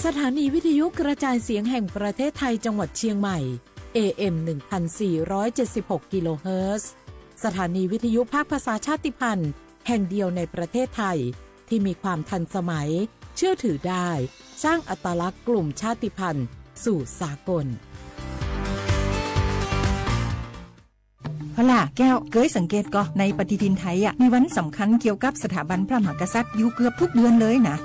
สถานีวิทยุกระจายเสียงแห่งประเทศไทยจังหวัดเชียงใหม่ AM 1476 กิโลเฮิรตซ์สถานีวิทยุภาคภาษาชาติพันธุ์แห่งเดียวในประเทศไทยที่มีความทันสมัยเชื่อถือได้สร้างอัตลักษณ์กลุ่มชาติพันธุ์สู่สากลพล่ะแก้วเคยสังเกตก็ในปฏิทินไทยมีวันสำคัญเกี่ยวกับสถาบันพระมหากษัตริย์อยู่เกือบทุกเดือนเลยนะ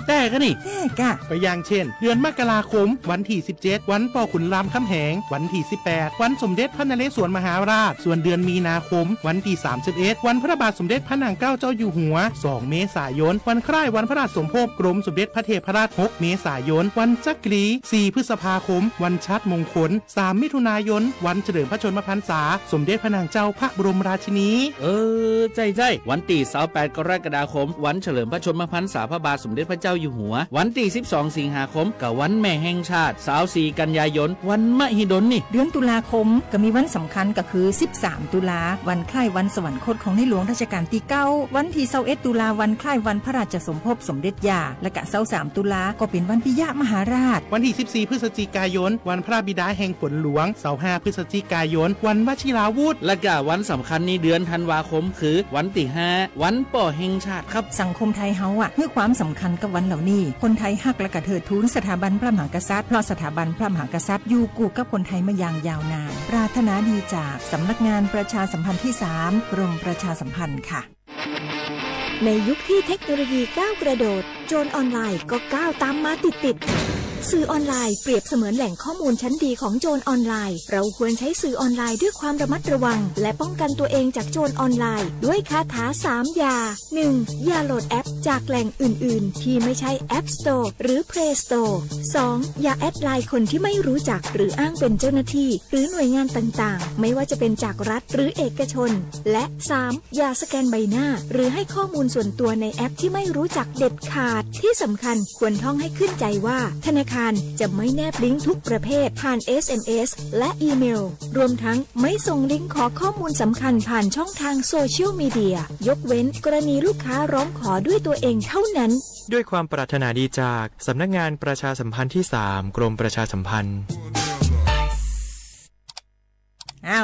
แต่ก็นี่แต่กะก็อย่างเช่นเดือนมกราคมวันที่17วันป่อขุนรามคำแหงวันที่18วันสมเด็จพระนเรศวรมหาราชส่วนเดือนมีนาคมวันที่31วันพระบาทสมเด็จพระนางเกล้าเจ้าอยู่หัว2เมษายนวันคล้ายวันพระราชสมภพกรมสมเด็จพระเทพราช6เมษายนวันจักรี4พฤษภาคมวันชัดมงคล3มิถุนายนวันเฉลิมพระชนมพรรษาสมเด็จพระนางเจ้าพระบรมราชินีใจวันที่28กรกฎาคมวันเฉลิมพระชนมพรรษาพระบาทสมเด็จพระเจ้าอยู่หัววันที่12สิงหาคมกับวันแม่แห่งชาติ24กันยายนวันมหิดลนี่เดือนตุลาคมก็มีวันสำคัญก็คือ13ตุลาวันคล้ายวันสวรรคตของในหลวงรัชกาลที่9วันที่21ตุลาวันคล้ายวันพระราชสมภพสมเด็จย่าและก็23ตุลาก็เป็นวันปิยมหาราชวันที่14พฤศจิกายนวันพระบิดาแห่งฝนหลวง25พฤศจิกายนวันวชิราวุธและก็วันสำคัญในเดือนธันวาคมคือวันที่5วันป่อแห่งชาติครับสังคมไทยเฮาให้ความสำคัญกับวันเหล่านี้คนไทยฮักและก็เทิดทูนสถาบันพระมหากษัตริย์เพราะสถาบันพระมหากษัตริย์อยู่คู่กับคนไทยมาอย่างยาวนานปรารถนาดีจากสำนักงานประชาสัมพันธ์ที่3กรมประชาสัมพันธ์ค่ะในยุคที่เทคโนโลยีก้าวกระโดดโจรออนไลน์ก็ก้าวตามมาติดสื่อออนไลน์เปรียบเสมือนแหล่งข้อมูลชั้นดีของโจรออนไลน์เราควรใช้สื่อออนไลน์ด้วยความระมัดระวังและป้องกันตัวเองจากโจรออนไลน์ด้วยคาถา3อย่า 1. อย่าโหลดแอปจากแหล่งอื่นๆที่ไม่ใช่ App Store หรือ Play Store 2. อย่าแอดไลน์คนที่ไม่รู้จักหรืออ้างเป็นเจ้าหน้าที่หรือหน่วยงานต่างๆไม่ว่าจะเป็นจากรัฐหรือเอกชนและ 3. อย่าสแกนใบหน้าหรือให้ข้อมูลส่วนตัวในแอปที่ไม่รู้จักเด็ดขาดที่สำคัญควรท่องให้ขึ้นใจว่าธนาคารจะไม่แนบลิงก์ทุกประเภทผ่าน SMS และอีเมลรวมทั้งไม่ส่งลิงก์ขอข้อมูลสำคัญผ่านช่องทางโซเชียลมีเดียยกเว้นกรณีลูกค้าร้องขอด้วยตัวเองเท่านั้นด้วยความปรารถนาดีจากสำนักงานประชาสัมพันธ์ที่3กรมประชาสัมพันธ์อ้า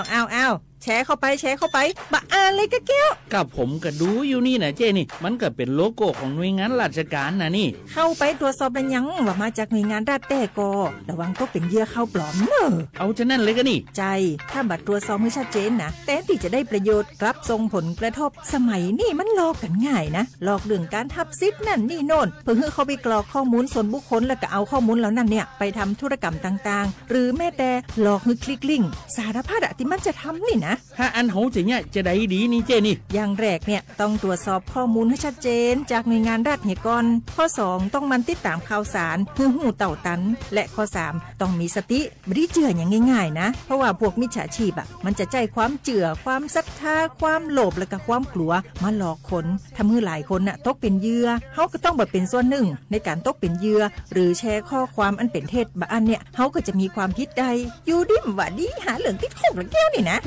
วแชร์เข้าไปบะอ่านเลยกะแก้วกับผมก็ดูอยู่นี่นะเจนี่มันก็เป็นโลโก้ของหน่วยงานราชการนะนี่เข้าไปตรวจสอบเป็นยังว่ามาจากหน่วยงานราชแต่ก็ระวังก็เป็นเหยื่อเข้าปลอมเนอะเอาจะนั่นเลยก็นี่ใจถ้าบัตรตรวจสอบไม่ชัดเจนนะแต่ที่จะได้ประโยชน์กลับส่งผลกระทบสมัยนี่มันหลอกกันง่ายนะหลอกเรื่องการทับซิปนั่นนี่โน่นเพื่อให้เขาไปกรอกข้อมูลส่วนบุคคลแล้วก็เอาข้อมูลเหล่านั้นเนี่ยไปทำธุรกรรมต่างๆหรือแม้แต่หลอกให้คลิกลิงก์สารพัดที่มันจะทำนี่นะถ้าอันโหจะเนี่ยจะได้ดีนี่เจนี่อย่างแรกเนี่ยต้องตรวจสอบข้อมูลให้ชัดเจนจากหน่วยงานรัฐเหตุก่อนข้อ2ต้องมันติดตามข่าวสารหูเต่าตันและข้อ3ต้องมีสติไม่ได้เจืออย่างง่ายๆนะเพราะว่าพวกมิจฉาชีพมันจะใจความเจือความศรัทธาความโลภและก็ความกลัวมาหลอกคนทำให้หลายคนตกเป็นเหยื่อเฮาก็ต้องบ่เป็นส่วนหนึ่งในการตกเป็นเหยื่อหรือแชร์ข้อความอันเป็นเท็จบางอันเนี่ยเฮาก็จะมีความผิดใดอยู่ดิ้มว่าดีหาเรื่องติดคุกแล้วแก้วนี่นะ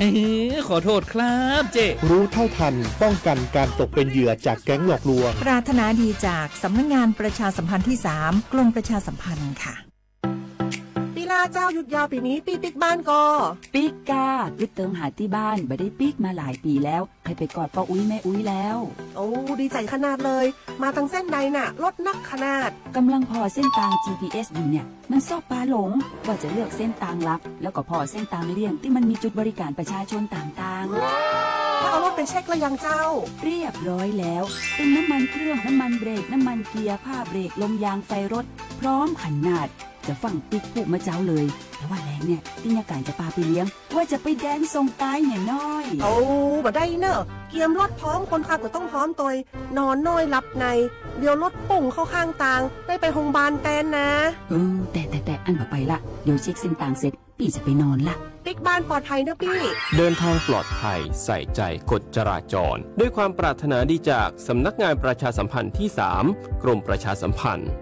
ขอโทษครับเจรู้เท่าทันป้องกันการตกเป็นเหยื่อจากแก๊งหลอกลวงปรารถนาดีจากสำนักงานประชาสัมพันธ์ที่3กรมประชาสัมพันธ์ค่ะปีลาเจ้าหยุดยาวปีนี้ปิ๊กบ้านก็ปิ๊กกายึดเติมหาที่บ้านไม่ได้ปิ๊กมาหลายปีแล้วให้ไปกอดป้าอุ้ยแม่อุ้ยแล้วโอ้ดีใจขนาดเลยมาทางเส้นใดน่ะรถนักขนาดกำลังพอเส้นทาง GPS อยู่เนี่ยมันซอบปลาหลงว่าจะเลือกเส้นทางลับแล้วก็พอเส้นทางเลี่ยงที่มันมีจุดบริการประชาชนต่างๆถ้าเอารถไปเช็คแล้วยังเจ้าเรียบร้อยแล้วเติมน้ำมันเครื่องน้ำมันเบรกน้ำมันเกียร์ผ้าเบรกลมยางไฟรถพร้อมขนาดจะฟังปิ๊กปุ๊มาเจ้าเลยแต่ว่าแรงเนี่ยที่นาการจะพาไปเลี้ยงว่าจะไปแดนทรงใต้เนี่ยน้อยโอ้บ่ได้เนอะเกียมรถพร้อมคนขับก็ต้องพร้อมตัวนอนน้อยหลับในเดี๋ยวรถปุ่งเข้าข้างทางได้ไปโรงพยาบาลแตนนะแต่อันต่อไปละเดี๋ยวเช็คเส้นทางเสร็จพี่จะไปนอนละปิ๊กบ้านปลอดภัยนะพี่เดินทางปลอดภัยใส่ใจกฎจราจรด้วยความปรารถนาดีจากสำนักงานประชาสัมพันธ์ที่3กรมประชาสัมพันธ์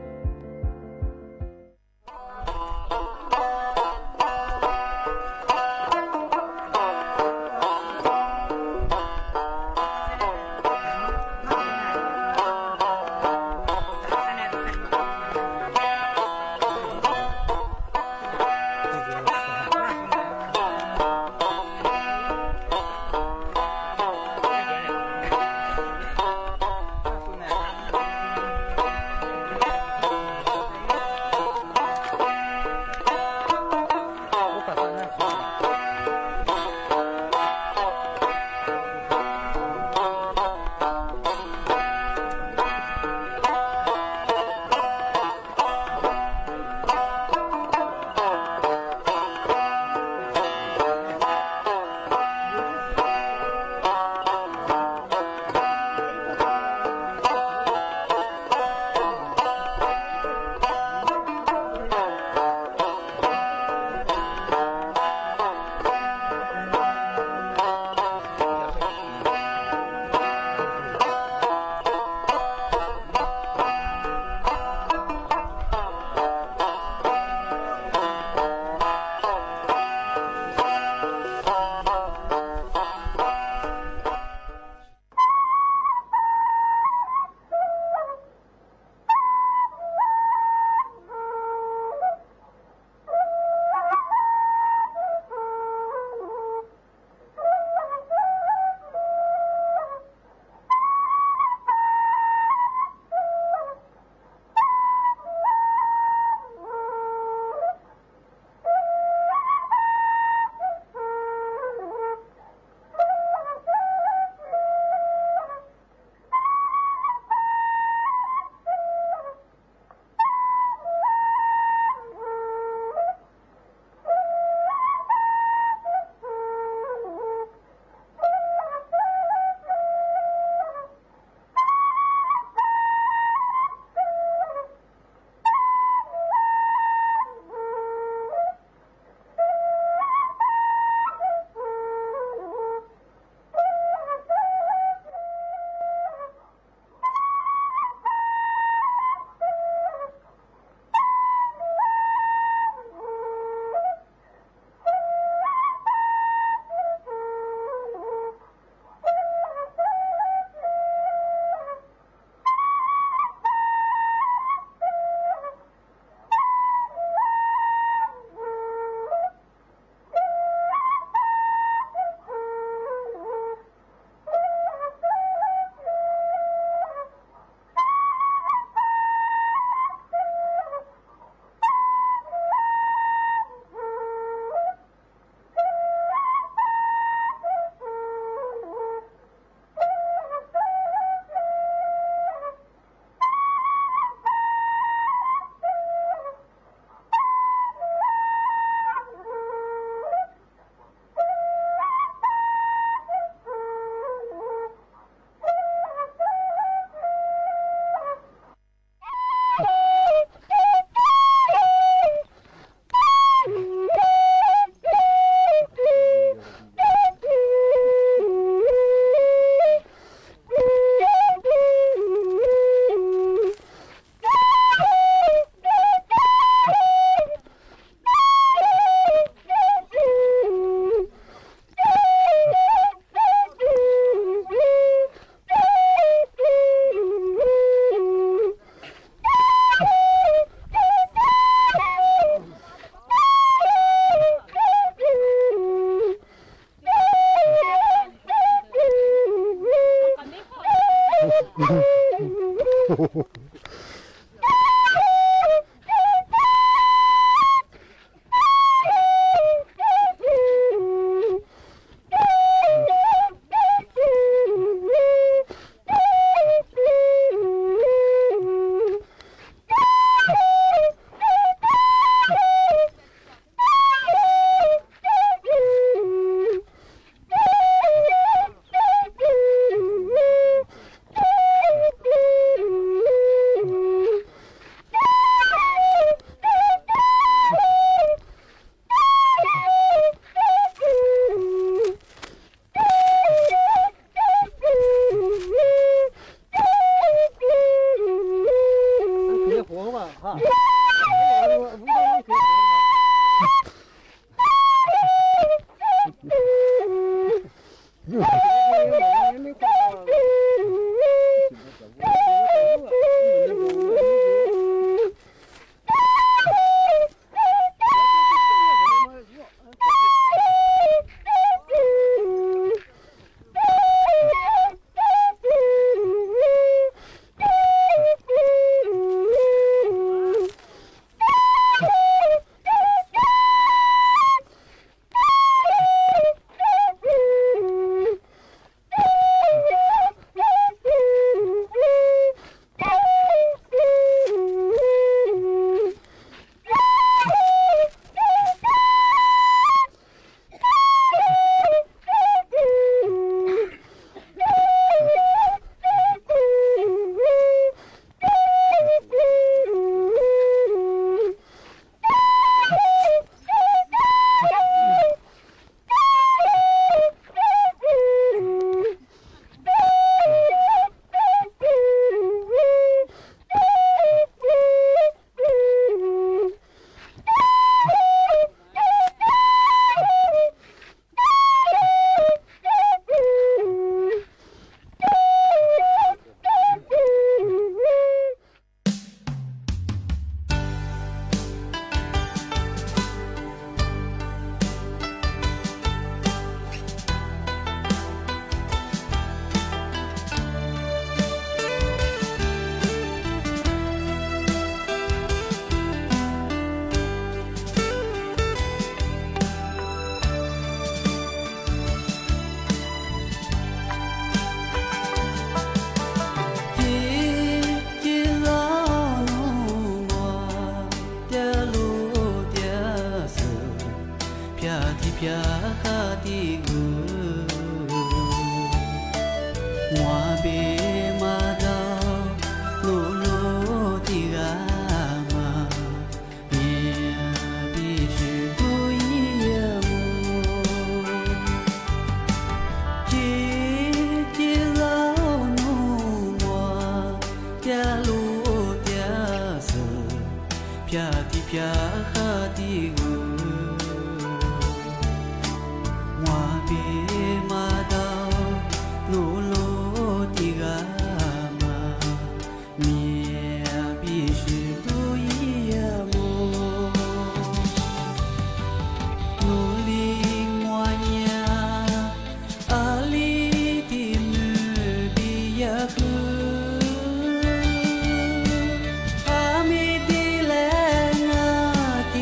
ที่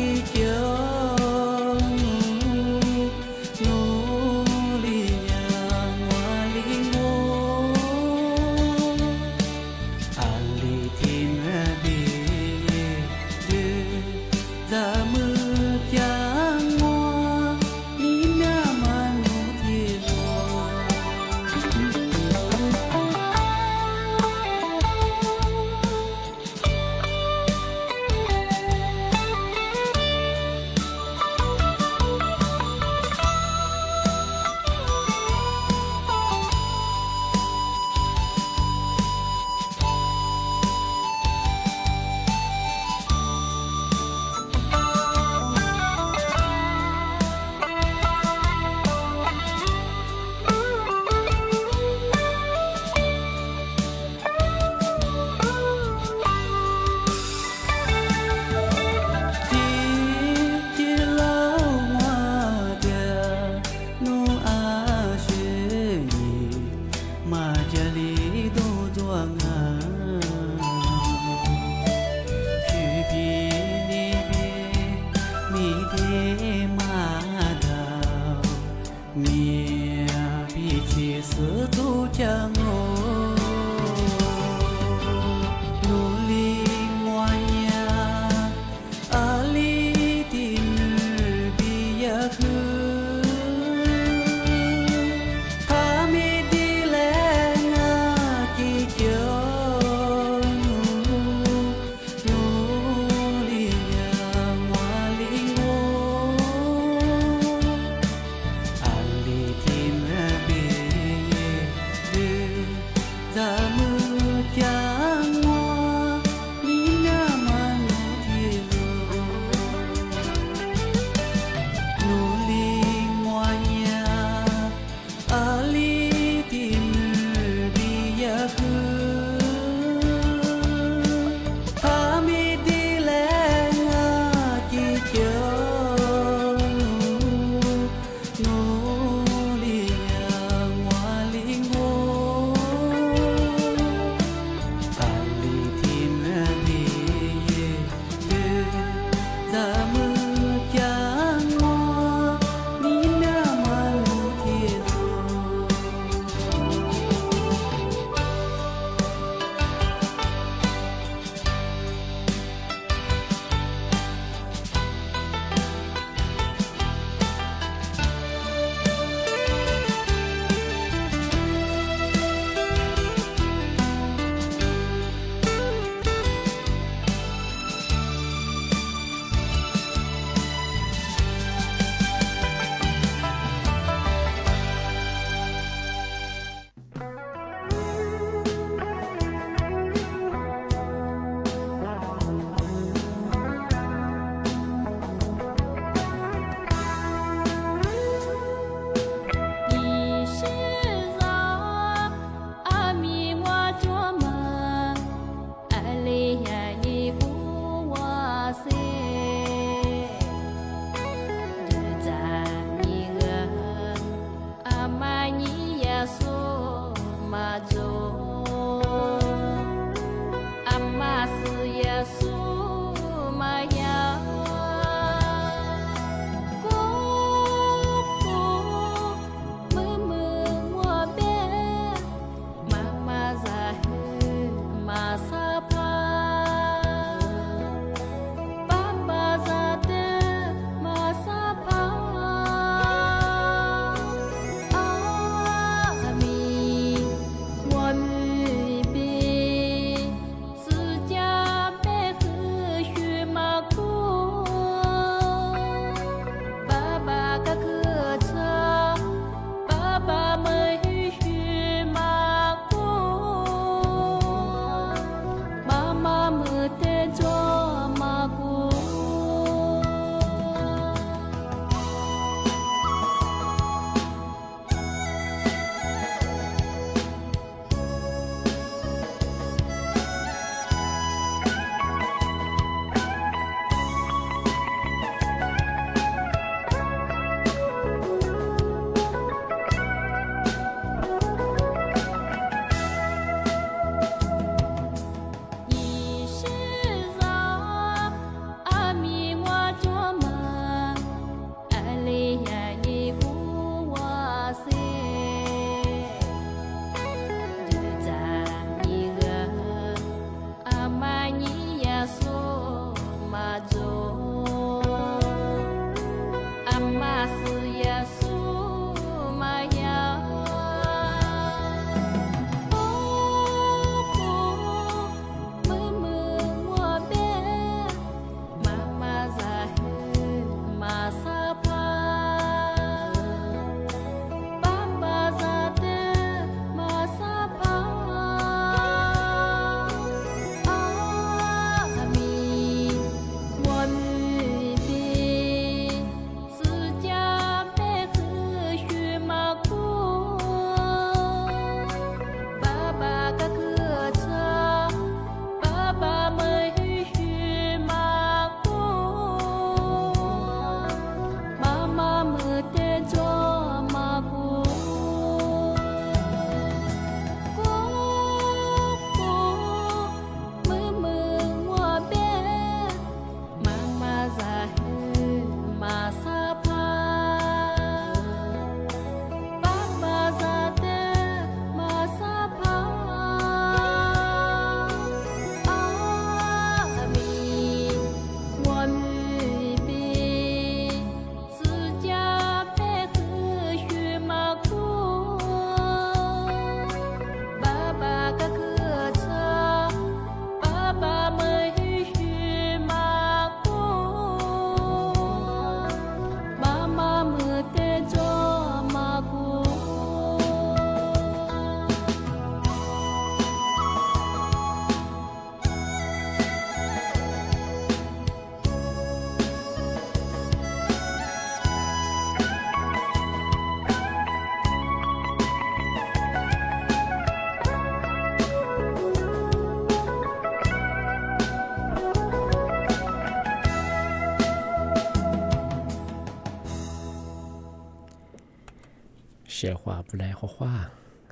写话不来画画，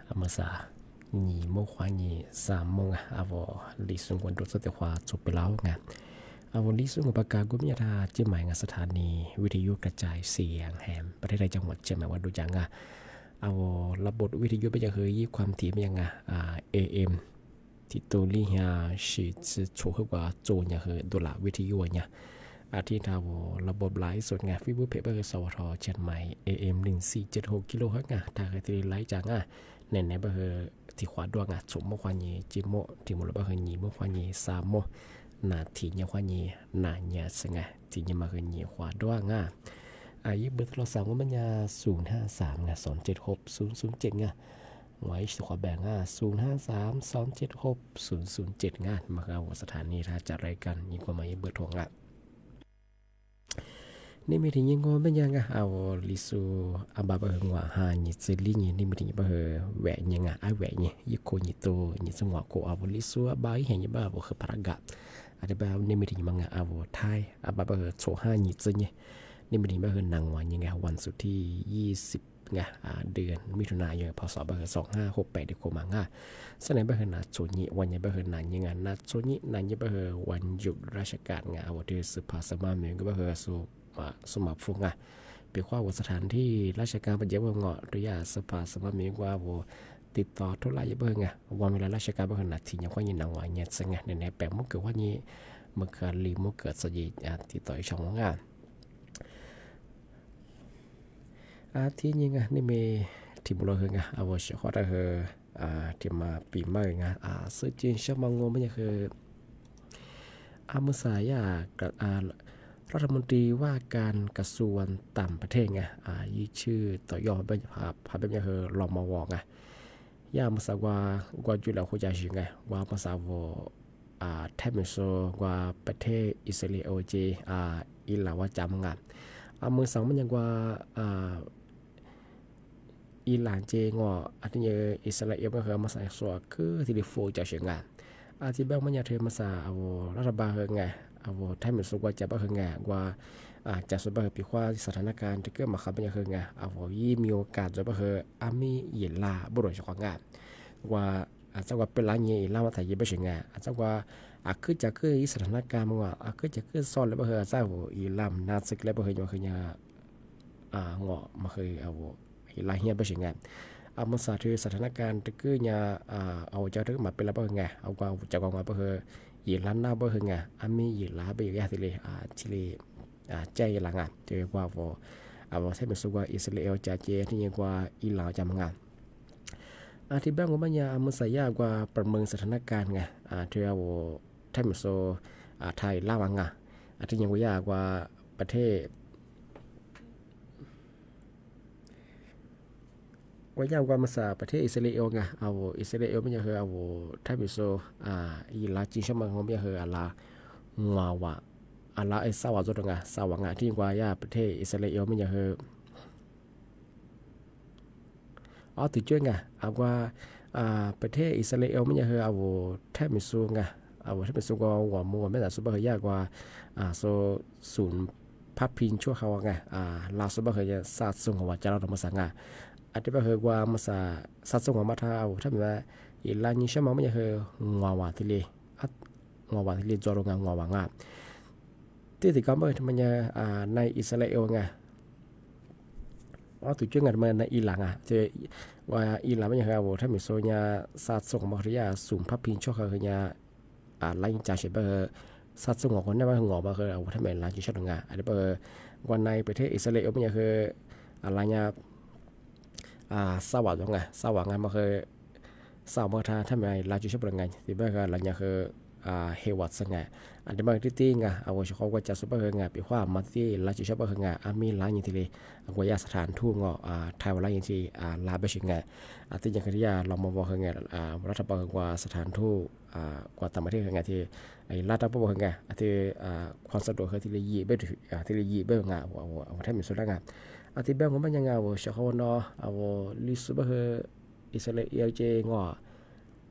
阿么啥，你莫画你啥梦啊？阿我李顺วันรถ的话จบไปแล้วไงอาวันนี้ซึ่งอุปการกุมยาธาเจียงใหม่งานสถานีวิทยุกระจายเสียงแห่งประเทศไทยจังหวัดเชียงใหม่วันดูจังอ่ะเอาระบบวิทยุไปยังเคยยี่ความถี่ไปยังอ่ะAM ที่ตัวลี่ฮะสิจะโชว์กว่าโจนยังเคยตัวละวิทยุเนี่ยอาทิตย์เราระบบไลฟ์สดไงฟิบูเพเปอร์สวทเชียงใหม่ AM 1476กิโลเฮิรตซ์ไงถ้าเคยที่ไลฟ์จังอ่ะในเบอร์ที่ขวาดวงอ่ะสมมติว่านี่จิโมที่มุลเบอร์นี่มุว่านี่สามโมนาทีเนี่ยว่านี่นาเนี่ยสงะที่เนี่ยมาคือนี่ขวาดวงอ่ะอายุเบอร์โทรศัพท์มันยา053ไง276 007ไงไว้ขวาแบ่งอ่ะ053 276 007ไงมาเอาสถานีถ้าจัดรายการยิ่งกว่ามาเบอร์โทรอ่ะนี่มีถึงยังงอเป็นยังอ่ะเอาลิซูอาบาเบอร์หัวหานี่เซลี่นี่มีถึงเบอร์แหวนยังอ่ะไอแหวนนี่ยิ่งโคยิ่งโตยิ่งสงวนโคเอาลิซูอาบาเห็นยังบ้าบอกคือพารากะอาจจะแบบนี่มีถึงมังอ่ะเอาไทยอาบาเบอร์โชห้ายิ่งเจนี่นี่มีถึงเบอร์นางวันยังไงวันสุดที่20ไงเดือนมิถุนายนพศเบอร์2568เด็กโคมังอ่ะสมัยเบอร์นาโชนี่วันยังเบอร์นานยังไงนาโชนี่นานยังเบอร์วันหยุดราชการไงเอาเดือนสุภาษมาเมืองก็เบอร์สมัครฟุงอ่ะเป็นข้อวัดสถานที่ราชการปัจจุบันเงาะหรือยาสภาสมัครมีว่าวัวติดต่อทุกรายเบอร์ไงวันเวลาราชการเบอร์หนักที่ยังว่ายินหนังว่าเนี่ยสังเกตในแปลงมันเกิดว่านี่มันเกิดรีมันเกิดสยิดติดต่อช่องว่างที่ยังไงนี่มีที่บุรุษไงเอาไว้เฉพาะแต่ที่มาปีใหม่ไงสื่อจีนชอบมองว่ามันคือมุสายากับรัฐมนตรีว่าการกระทรวงต่างประเทศไงยี่ชื่อต่อยอดเป็นภาพแบบนี้คือรมวไงย่ามาสักว่าจุดแล้วคุยใจสิไงว่ามาสักว่าแทบไม่โซว่าประเทศอิสราเอลเจอิหร่านว่าจำไงมือสองมันยังว่าอิหร่านเจงออันนี้อิสราเอลมันคือมาสักส่วนคือที่ดิโฟจะเสียงไงที่แบบมันยังเธอมาสักรัฐบาลไงเอาแทบเหมือนสุกว่าจะบ้าเฮงไงว่าจะสุดบ้าปีว่าสถานการณ์ที่เกิดมาขับเป็นยังเฮงไงเอายี่มีโอกาสจะบ้าเฮอามีเยลาบุรุษของงานว่าอาจจะว่าเป็นร้านเยี่ยล่ามาถ่ายยี่บ้าเฉยไงอาจจะว่าคือจะคือสถานการณ์มันว่าคือจะคือซ้อนแล้วบ้าเฮอาจจะว่าอีล่ำนาศึกแล้วบ้าเฮยังคือเนี่ยเงาะมาเคยเอาอีลาเฮียบ้าเฉยไงมาสาธิตสถานการณ์ที่เกิดเนี่ยเอาเจ้าถึงมาเป็นแล้วบ้าเฮไงเอาว่าจะกองมาบ้าเฮยีร้านหน้าเบอร์หงอ่ะมียีร้านไปอยู่ยาทีเลยทีเลยใจหลังเจอว่าใช้เป็นสุวรรณอิสราเอลจะเจที่ยังกว่าอิหร่านจำงานที่บ้านของมันยามุสายากว่าประเมินสถานการณ์ไงที่เราใช้เป็นโซไทยล่าวังที่ยังว่ายากว่าประเทศว่ายากกว่ามาสาประเทศอิสราเอลไงเอาอิสราเอลไม่ใช่คือเอาไทยมิโซอิลาจีนชมาเขาไม่ใช่คืออะไรงัววะอะไรไอ้สาวะจุดไงสาวะไงที่ว่ายากประเทศอิสราเอลไม่ใช่คือติดช่วยไงเอาว่าประเทศอิสราเอลไม่ใช่คือเอาไทยมิโซไงเอาไทยมิโซก็หัวมัวไม่แต่สุบะคือยากกว่าโซศูนย์พับพินชั่วเขาไงลาวสุบะคือจะซาดส่งหัวจะเราต้องมาสั่งอาจจะเป็นเหตุว่ามาสัตว์ส่งมาท่าเอาถ้าแบบว่าอีลานิชมาไม่ใช่เหตุงัววาที่เลยงัววาที่เลยจอรงงัววางที่ที่เขาบอกทำไมเนี่ยในอิสราเอลไงถูกจุดงานมาในอิหร่านจะว่าอิหร่านไม่ใช่เอาถ้ามีโซนสัตว์ส่งมาที่ยาสูงพับพินชั่วเขาคือเนี่ยไล่จ่าเฉยเป็นสัตว์ส่งของคนนั้นว่างัวมาคือเอาถ้าเป็นลาจิชดงอาจจะเป็นวันในประเทศอิสราเอลไม่ใช่คืออะไรเนี่ยสวัสดิ์ไงสวัสดิ์ไงมาคือสาวมาถ้าไม่ลาจิชบไงที่บ้านก็หลังจากคือเฮวัตไงอันนี้บางที่ตีไงเอาว่าเขาก็จะสุภาพไงปีว่ามาที่ลาจิชบไงมีร้านอย่างที่เลยว่ายาสถานทูตก็ไทยว่าร้านอย่างที่ลาเบชิงไงที่อย่างที่เรามาบอกไงรัฐบาลกว่าสถานทูตกว่าต่างประเทศไงที่รัฐบาลไงที่ความสะดวกที่เลยยี่เบ้ที่เลยยี่เบ้ไงว่าถ้ามีสุดไงที่แบบของมันยังเอาเฉพาะเนาะเอาลิสุบะคืออิสราเอลเจงอ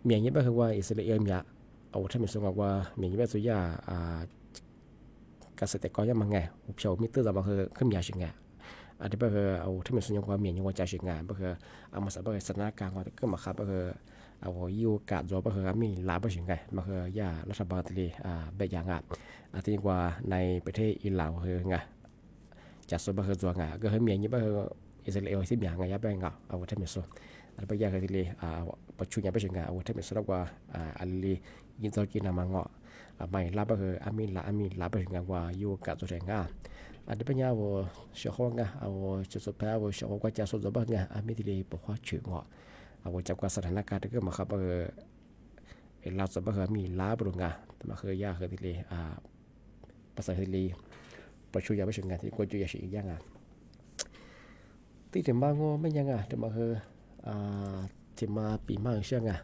เมียงี้บะคือว่าอิสราเอลเนี่ยเอาถ้ามีสงบว่าเมียงี้แบบสุยาเกษตรกรยังมังไงเฉามิเตอร์จะมาคือขึ้นยาชิงไง อันที่บ่คือเอาที่มันสุญญความเมียนยังว่าใจเสียงานบ่คือเอามาสบ่คือสถานการณ์ว่าก็มาครับบ่คือเอาอยู่กาดจอบ่คือมีหลายบ่เสียงไงบ่คือย่ารัฐบาลทะเลแบบอย่างอันที่ว่าในประเทศอิหร่านคือไงจัดสบ่คือตัวไงก็ให้เมียนนี่บ่คืออิสราเอลสิบอย่างไงยับไปเงาเอาที่มันสุอันบ่อยากทะเลประชุมยังบ่เสียงไงเอาที่มันสุว่าอันลียินตอกินมาเงาไม่ลาบ่คืออามีลาบ่เสียงว่าอยู่กาดจอแรงada banyak syahwang sesuatu syahwang kuat jasa sebabnya kami tidak berkuat cuma jangka sederhana kata ke maka laut sebab kami lah berunggah maka ya tidak pasal tidak percaya bersengat itu juga sih yang tidak bangun menyangah maka cuma pimang siangah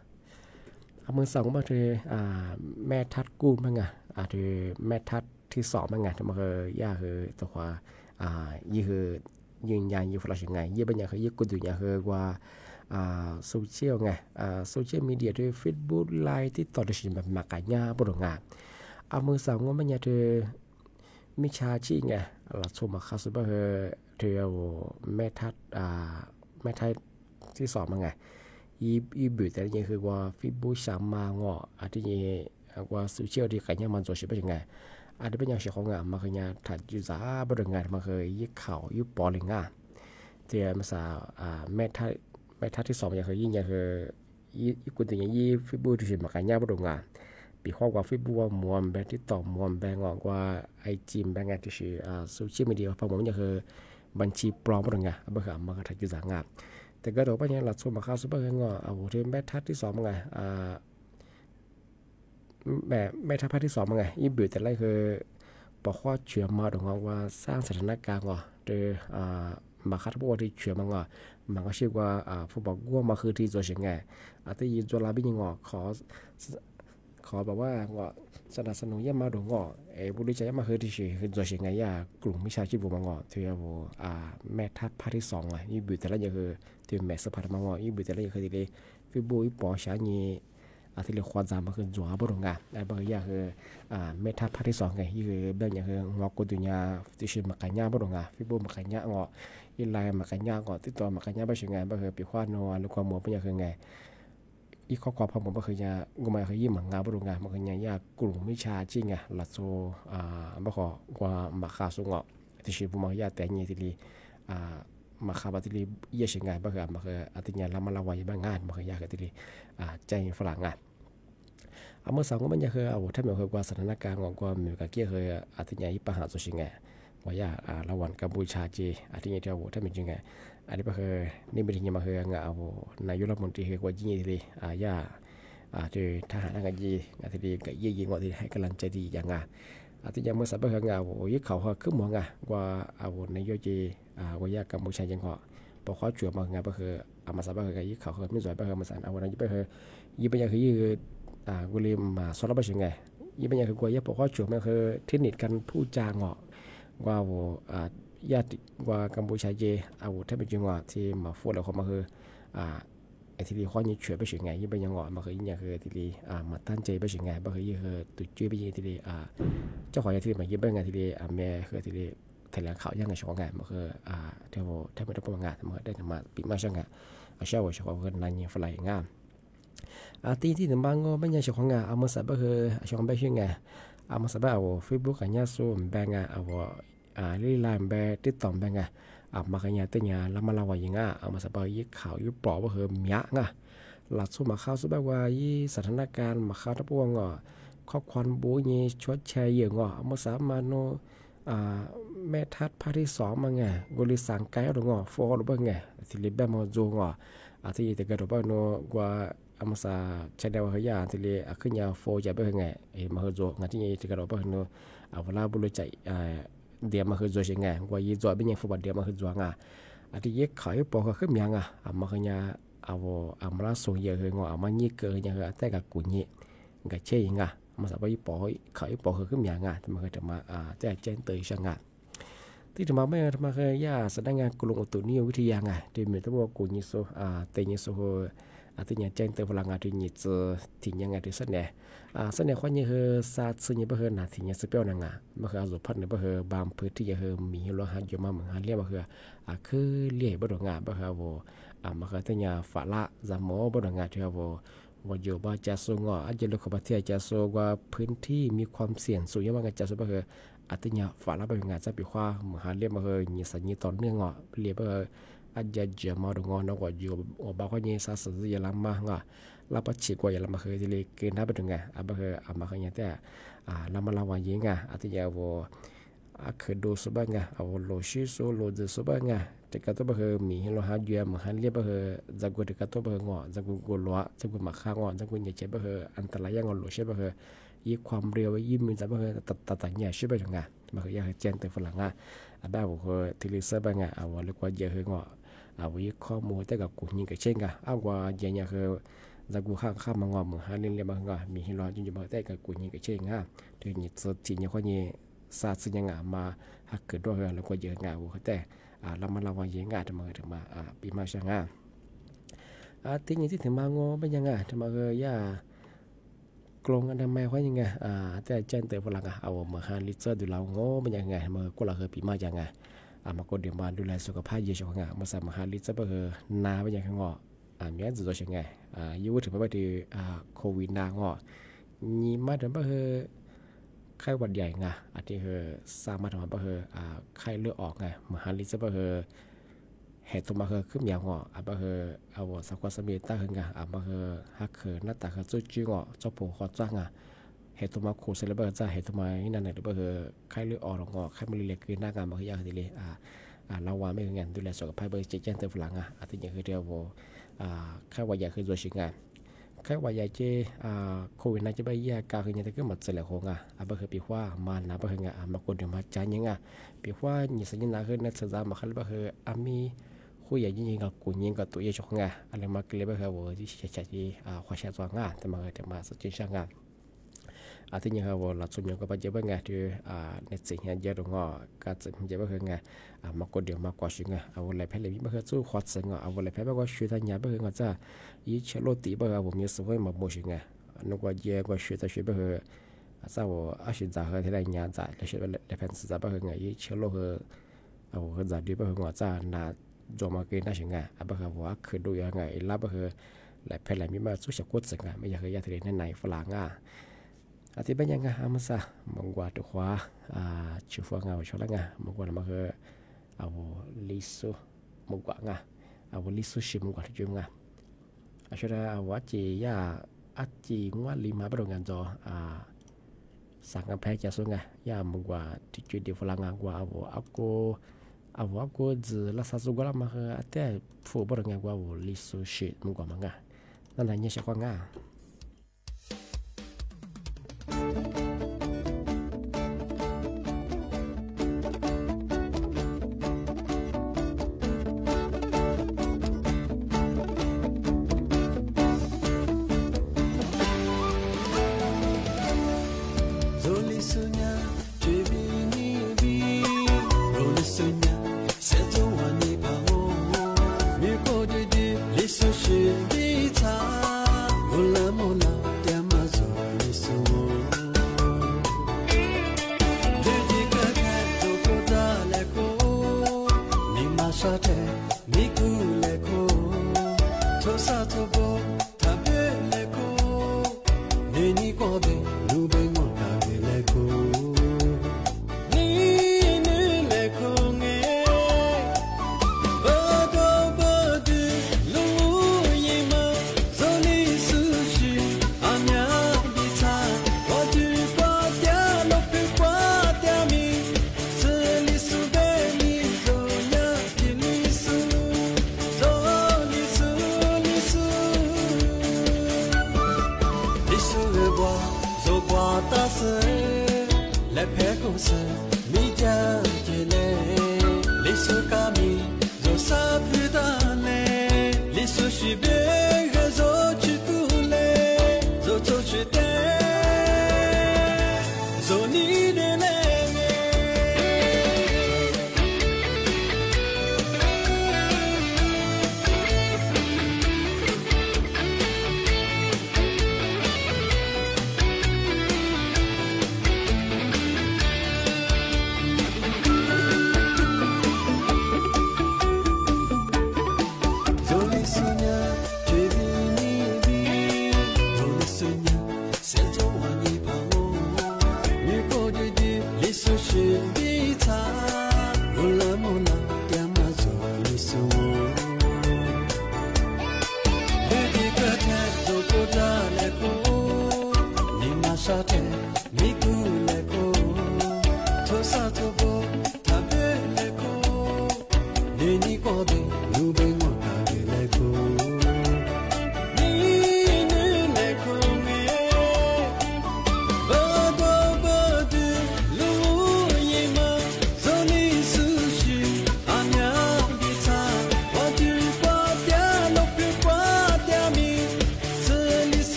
มือสองมาคือแม่ทัดกู้มั้งคือแม่ทัดที่สองมั้งแต่มาคือย่าคือตัวยี่คือยืนยันยี่ฟลัชยังไงยี่เป็นอย่างคือยี่กุดอยู่อย่างคือว่าโซเชียลไงโซเชียลมีเดียด้วยเฟซบุ๊กไลน์ที่ต่อได้สิ่งแบบมากกันยาบริงานมือสองว่ามันอย่างคือมิชาชีไงหลักสมคาสุบะคือเที่ยวแม่ทัดที่สองมั้งไงอีบุแต่ยังคือว่าฟิบูสามมาเงาะอันที่ว่าโซเชียลที่กันยังมันจะใช้เป็นยังไงอันที่เป็นอย่างเช่นของมาคือเนี่ยถัดยุซ่าบริงานมาคือยี่ข่าวยี่ปอลิงเที่ยมาสาแม่ทัดที่สองอย่างคือยิ่งอย่างคือยี่กุนตัวอย่างยี่ฟิบูที่ใช้มากันยังบริงานปีข้อว่าฟิบูว่ามวลแบบที่ต่อมวลแบบเงาะว่าไอจีมแบบงานที่ใช้โซเชียลมีเดียพอผมอย่างคือบัญชีปลอมบริงานบริการมาถัดยุซ่างานแต่ก็ตัวปัญญาหลักสูตรมาเข้าซูเปอร์เงาะเอาที่แม่ทัดที่สองไงแบบแม่ทัดที่สองไงยี่บุ๋ยแต่แรกคือบอกว่าเชื่อมาตรงว่าสร้างสถานการณ์เงาะโดยมาคัดพวกที่เชื่อมาเงาะมันก็ชื่อว่าผู้บอกว่ามาคือที่ตัวเสียงไงที่ยินตัวลาบิเงาะขอแบบว่าเงาะสนับสนุนย่ามาตรงเงาะบุริจาย่ามาคือที่คือตัวเสียงไงย่ากลุ่มวิชาชีพมาเงาะที่ว่าแม่ทัดภาคที่สองไงยี่บุ๋ยแต่แรกคือที่แม่สภาพมังงออีบุตรเลยคือที่เลยฟิบูอีปอชานีที่เลยควานจามมาคือจัวบรงงานบางอย่างคือเมทัลพาร์ทที่สองไงคือเบื้องอย่างคืองอกุดุญาที่ชื่อมักญาบรงงานฟิบูมักญางออีไลมักญางอที่ตัวมักญาไม่ใช่ไงบางคือปีควานนัวลูกความมัวเป็นอย่างคือไงอีข้อความผมบางคือยางมาคือยี่มังงาบรงงานมักญายากลุ่มวิชาจริงไงหลักโซบางข้อกว่ามักขาสุงอที่ชื่อบุมักญาแต่เนี่ยที่เลยมาขับที่รีเยี่ยงไงบ้างครับมาคืออาทิตย์นี้เรามาละวายบ้างงานมาคือยากที่รีใจฝรั่งงานเมื่อสองก็มันจะคือถ้าเหมือนกับว่าสถานการณ์ของความเหมือนกับเกี่ยเคยอาทิตย์นี้ปัญหาสุดชิงไงว่าอยากระหว่างกัมพูชาจีอาทิตย์นี้ที่ถ้าเป็นจริงไงอันนี้ก็คือนี่เป็นที่มาคืองานนายกรัฐมนตรีคือว่ายิ่งที่รีอยากที่ทหารงานจีอาทิตย์นี้ก็ยิ่งว่าที่ให้กำลังใจดีอย่างงานอาทิตย์นี้เมื่อสัปดาห์งานยึดเขาขึ้นมองไงว่าในยอจีว่าอยากกัมพูชายังเหาะพอเขาจวบมางานก็คือมาสัปดาห์ก็ยึดเขาไม่สวยก็คือมาสั่นนั้นยึดไปคือยึดไปอย่างคือยึดกุลีมาสอนรับไปยังไงยึดไปอย่างคือกว่ายึดพอเขาจวบมันคือเทคนิคการพูดจาเหาะว่าญาติว่ากัมพูชาเยถ้าเป็นจริงว่าที่มาพูดแล้วเขามาคือไอ้ที่เขายึดเฉยไปยังไงยึดไปยังเหาะมาคืออย่างคือที่มาตั้งใจไปยังไงก็คือยึดคือตุ่ยจุ้ยไปยังที่เจ้าของที่มายึดไปยังที่แม่คือที่แถลงข่าวยังไงช่วงงานมันคือเที่ยวถ้าไม่ได้ประงานมันได้มาปีมาช่วงงานเช้าช่วงกันนานยังฝรั่งงามที่หนึ่งบางก็ไม่ยังช่วงงานมาสับก็คือช่วงไปช่วงงานมาสับเฟซบุ๊กกันยาซูมแบงก์ลีไลน์แบงติดต่อแบงก์มากันยาเตียแล้วมาเล่าว่ายังมาสับยึดข่าวยึดปลอกก็คือมีงาหลักสูตรมาเข้าสุดแบบว่ายี่สถานการณ์มาเข้าทับวงข้อความบูนี่ชดแชร์เยอะมาสับมาโนแม่ทัดพาที่สองมาไงกุลิสังไกหรืองฟอหรือเปล่าไงที่ลิบแบบมาโจงที่แต่กระโดดว่าโนกว่าอามาซาใช้ดาวขยะที่ลิขึ้นยาโฟจะเป็นไงมาโจงานที่นี่ที่กระโดดว่าโนเวลาบุรุษใจเดียมาคือโจยังไงกว่ายี่โจเป็นยังฟูบัดเดียมาคือโจงที่ยี่ขายปอกขึ้นยังมาขยะมาลาส่งเยอะคืองมายี่เกินยังแต่กับกุญยี่กับเชี่ยยังมาสับไปปอกขายปอกขึ้นยังแต่มาเคยจะมาแต่เจนเตยช่างที่จะมาไม่มาเคยแสดงงานกลุ่มอุตุนิยมวิทยาที่มีตัวกุญยิโซเตยิโซ ที่เนี่ยแจ้งเตือนพลังงานที่นี่จะทิ้งยังไงที่เสน่ห์เสน่ห์ข้อนี้คือซาซึนี่บ่เฮอหน้าที่เนี่ยสเปียวนังอ่ะบ่คืออาสุพัดเนี่ยบ่เฮอบางพื้นที่เฮอมีโลหะอยู่มาเหมือนเรียกบ่คือคือเรียกบ่ดงาบ่คือบ่มาคือที่เนี่ยฝาละจามอบ่ดงาที่บ่ว่าอยู่บ่จะสูงอาจจะลูกประเทศจะสูงกว่าพื้นที่มีความเสี่ยงสูงยังว่าจะสูงบ่คือที่เนี่ยฝาละบ่งาจะปีว่าเหมือนเรียกบ่คือนี่สัญญาต่อเนื่องเรียกบ่อาจจะเจอมาดงอนก็อยู่บ่ค่อยนี่ซาสยลามางลาปชิกว่าอย่าละมาเคยที่เลยเกินได้ไปถึงไงบ่คือมาเคยเนี่ยแต่ลามาลาวายิงที่จะว่าเคยดูสบายไงโลชิโซโลเดสบายไงแต่ก็ต้องบ่คือมีโลหะอยู่เหมือนเรียกบ่คือจักรก็ต้องบ่คืองจักรกลัวจักรมาข้างจักรเนี่ยเจ็บบ่คืออันตรายยังโลชิบ่คืออีความเร็วยิ่งมีจักรบ่คือตัดเนี่ยชิบไปถึงไงมาคืออยากให้แจ้งแต่ฝรั่งบ้าบ่คือที่เลยสบายไงเรียกว่าเยอะคืองวิข้อมูลแต่กับกูยิงกับเช่นกันว่าอย่างเงี้ยคือจากกูข้ามมางอมือหาเล่นเรียบางก็มีให้รอจนจะมาแต่กับกูยิงกับเช่นกันถึงนี่สุดที่เนี่ยข้อนี้ศาสตร์สิ่งมาหักเกิดด้วยแล้วก็เยอะงากูแต่เรามาเยอะงาถึงมาปีมาช่างที่นี่ที่ถึงมางอเป็นยังไงถึงมาย่ากลงอันทำไมว่ายังไงแต่เจนเตอร์พลังมาหาลิเซอร์ดูเรางอเป็นยังไงมาก็เราเคยปีมาอย่างไงมาก็เดี๋ยวมาดูแลสุขภาพเยอะช่วงมาสามหาลิจะเบอร์นาเป็นยังไงงอมีอะไรจะช่วยไงยูถึงไปที่โควิดนางนี่มาถึงเบอร์ไข้หวัดใหญ่ไงที่คือสามารถทำเบอร์ไข้เลือดออกไงมหาลิจะเบอร์เหตุตัวมาคือขึ้นอย่างเบอร์เอาสักวันสมัยตั้งไงเบอร์ฮักเขินหน้าตาคือจุดจิ้งเจ้าผู้ขอจ้างเหตุมาขู่เซเลเบอร์จะเหตุมาที่นั่นเนี่ยเบอร์ไข้เลือดออกไข้มาเรียกคือหน้างานมาคือยากทีเลยเราว่าไม่งานดูแลสุขภาพเบอร์เจ๊เติมฝรั่งที่อย่างคือเดียวไข้หวัดใหญ่คือตัวชิงไข้หวัดใหญ่เจ้โควิดน่าจะไปแยกการคือเนี่ยแต่ก็หมดเสร็จแล้วคงเบอร์คือปีว่ามันนะเบอร์ไงมาคนเดียวมาจานยังปีว่านี่สัญญาคือนักศึกษามาคันเบอร์มีคุยอย่างยิ่งกับกูยิ่งกับตัวเยอะชกอะไรมาเกลียบเบอร์ที่ใช้ที่ความเชื่อตัวแต่มาสัจจช่างที่นี่ครับว่าเราส่วนใหญ่ก็ไปเจอแบบไงที่ในสิ่งที่เยอะตรงการจะเจอแบบไงมาคนเดียวมากกว่าสิ่งอะไรแพ้เลยไม่เคยสู้ขวดสิ่งอะไรแพ้แบบว่าช่วยทั้งยังแบบไงจะยิ่งเชื่อโลตีแบบผมมีส่วนมาโมสิ่งนึกว่าเยอะกว่าช่วยแต่ช่วยแบบสาวอาชีพจะให้ที่ไหนยังจะแล้วช่วยแล้วแพ้สิ่งแบบไงยิ่งเชื่อโลกจะดีแบบว่าจะน่าจอมาเกินได้สิ่งแบบว่าคือดูยังไงแล้วแบบแล้วแพ้เลยมีมาสู้เชื่อขวดสิ่งไม่อยากให้ยาที่ไหนในฝรั่งที่เป็นยังไงมาซะมองว่าตัวขวาชูฟังชอบแล้วมองว่ามาคือลิสุมองว่าลิสุชิมองว่าจุ่มช่วยว่าจียาจีว่าลิมาประดงงานจอสังกัดแพทย์จะส่งยามองว่าที่จุดเดียวฝรั่งว่าเอาก็จะรักษาสุขภาพมาคือแต่ผู้ประดงงานว่าลิสุชิมองว่านั่นแหละเนี่ยใช่กว่า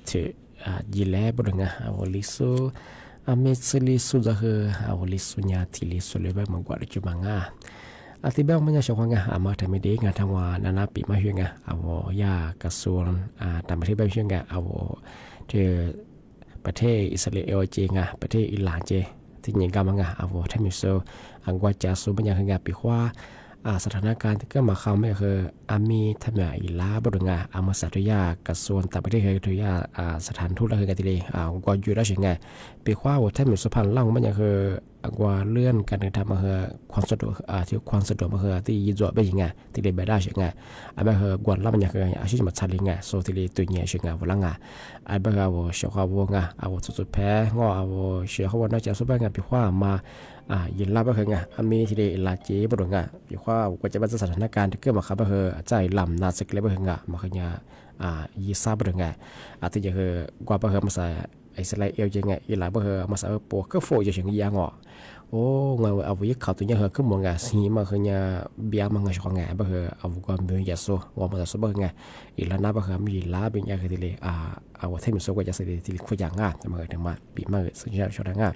te jile bodanga awoliso ametsili suzahe awoliso nya tili soleba mangwara jumanga atiba manya shawanga amata mede nga tangwa nanapi mahyunga awo ya kasur tamati ba hyunga awo te ประเทศอิสราเอลเจงะประเทศอิหร่านเจที่ยิงกำลังอาวทมิโซอังกวาจาสุบัญญัติงาปีขวาสถานการณ์ที่ก็มาเข้าไม่คืออามีทำอย่างอิลาบดงาอามาสัตยากระทรวงต่างประเทศคือทุยาสถานทูตแล้วคือกันทีเลยอังกวาอยู่ได้ใช่ไงปีขวาว่าทมิโซพันล่างมันยังคืออังกวาเลื่อนการเดินทางมาคือความสะดวกที่ความสะดวกมาคือที่ยืดจ่อไปยังไงที่เลยไปได้ใช่ไงอันนั้นคือกวนล่างมันยังคืออาชีพมาชัดเลยไงโซที่เลยตัวเนี่ยใช่ไงวันละไงอันนั้นคือว่าเชื่อเขาว่าไงว่าสุดๆแพ้งอว่าเชื่อเขาว่าน่าจะสู้ไปไงปีขวามายินลาบก็คือไงมีที่ได้ลาจีบดงะอยู่ว่าก็จะเป็นสถานการณ์ที่เกิดมาครับก็คือใจลำนาศึกเลยก็คือไงมาคือเนี่ยยีซาบดงะที่จะคือกว่าก็คือมาใส่อิสราเอลยังไงอีหลาก็คือมาใส่ปวกก็โฟจะเฉียงยางอ่ะโอ้เงาเอาไว้เขาตัวนี้คือขึ้นมองไงสีมาคือเนี่ยเบียมันไงช่องไงก็คือเอาก็มียาสูบว่ามันจะสูบก็ไงอีหลาหน้าก็คือมีลาเป็นอย่างคือที่เลยเอาเทมิโซก็จะใส่ที่คุยอย่างง่ายจะมาถึงมาปีมาซึ่งจะชอบง่าย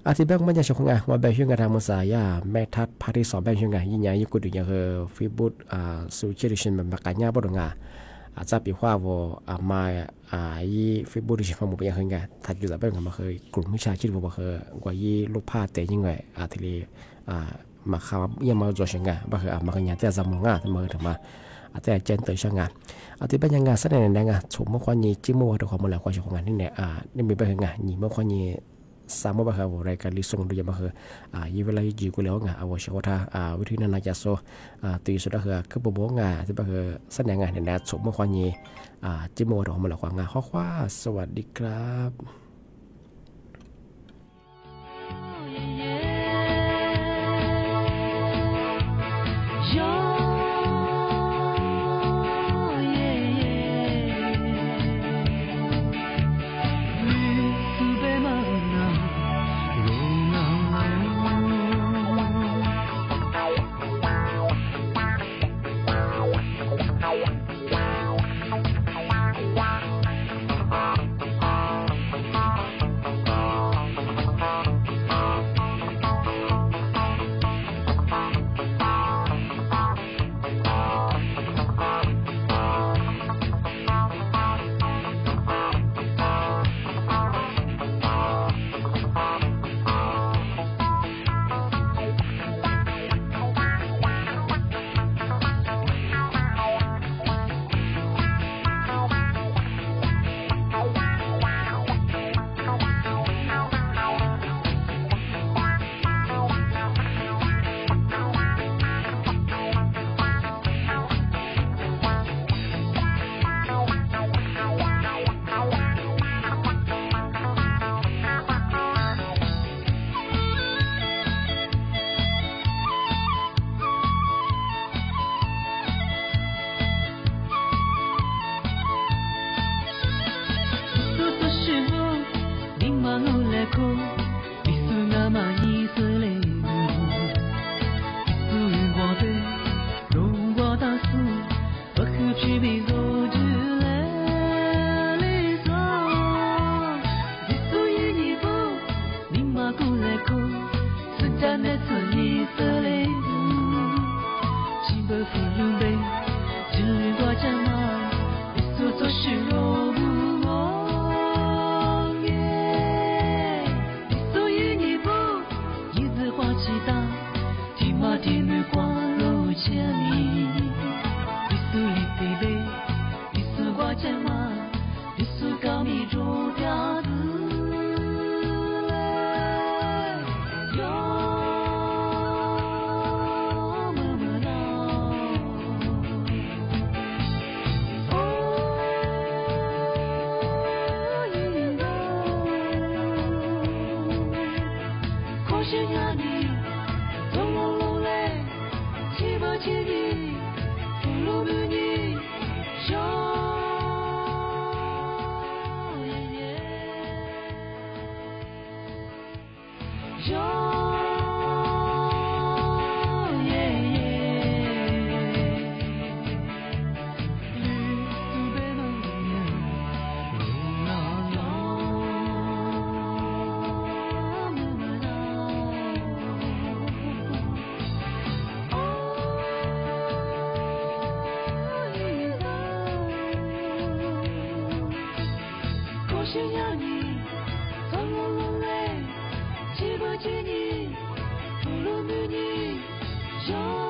อาทิตย์แบงค์มันจะชงไงว่าแบงค์ช่วยงานทางภาษายาแม่ทัดพาที่สอบแบงค์ช่วยงานยิ่งใหญ่ยิ่งกุดอย่างคือฟิบุตสูจิริชินแบบการย่าบดงาอาจจะปีว่าว่ามายี่ฟิบุตริชินฟังมุกอย่างคือไงทัดอยู่แต่แบงค์มาคือกลุ่มวิชาชีพว่าคือกว่ายี่ลูกผ้าเตยยิ่งไงทีนี้มาข่าวยังมาจวดช่างไงว่าคือมาคืออย่างแต่จำมองง่ายแต่มาถึงมาแต่เจนเตยช่างงานอาทิตย์แบงค์ยังงานแสดงในงานชมเมื่อวันนี้จิ้มว่าตัวความมันแล้วความชงงานนี่เนี่ยนี่มีแบงค์งานนี่เมื่อวันนี้สามว่าเขารายการลิส่งดูยังมาคือยี่เวลาจีกูแล้วไงเอาว่าเชื่อว่าวิธีนั้นจะโซ่ตีสุดก็คือบ่บ่งาที่ก็คือแสดงงานในแนวสมเมื่อวันนี้จิโมดออกมาหลักงานข้อว่าสวัสดีครับเ需要你，从容落泪，记不记你，不如与你有。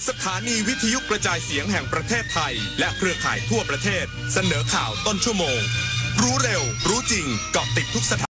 สถานีวิทยุกระจายเสียงแห่งประเทศไทยและเครือข่ายทั่วประเทศเสนอข่าวต้นชั่วโมงรู้เร็วรู้จริงเกาะติดทุกสถาน